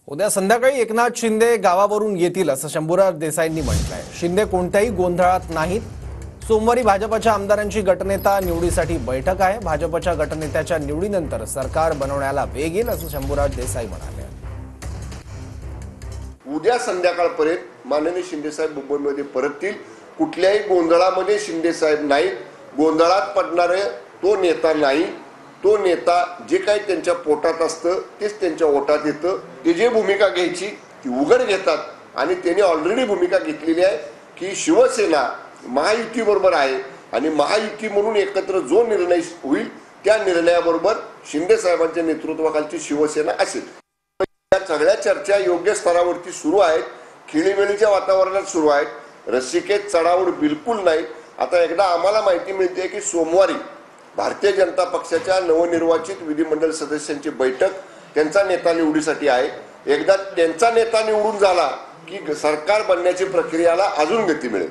उद्या संध्याकाळी एकनाथ शिंदे गावावरून येतील असं शंभूराज देसाईंनी म्हटलंय। शिंदे कोणत्याही गोंधळात नाहीत। सोमवारी भाजपच्या आमदारांची गटनेता निवडीसाठी बैठक आहे। भाजपच्या गटनेत्याच्या निवडीनंतर सरकार बनवण्याला वेग येईल असं शंभूराज देसाई म्हणाले। उद्या संध्याकाळपर्यंत माननीय शिंदे साहेब मुंबईमध्ये परततील। कुठल्याही गोंधळामध्ये शिंदे साहेब नाहीत। गोंधळात पडणारे तो नेता नाही। तो नेता जे काही त्यांच्या पोटात असतं तेच त्यांच्या ओठात येतं। ते जे भूमिका घ्यायची ती उघड घेतात आणि त्यांनी ऑलरेडी भूमिका घेतलेली आहे की शिवसेना महायुतीबरोबर आहे आणि महायुती म्हणून एकत्र जो निर्णय होईल त्या निर्णयाबरोबर शिंदे साहेबांच्या नेतृत्वाखालची शिवसेना असेल। या सगळ्या चर्चा योग्य स्तरावरती सुरू आहेत। खिळीमेळीच्या वातावरणात सुरू आहेत। रस्सीखेच चढाओढ बिलकुल नाही। आता एकदा आम्हाला माहिती मिळते की सोमवारी भारतीय जनता पक्षाच्या नवनिर्वाचित विधिमंडळ सदस्यांची बैठक त्यांचा नेता निवडीसाठी आहे। एकदा त्यांचा नेता निवडून झाला की सरकार बनण्याची प्रक्रियेला अजून गती मिळेल।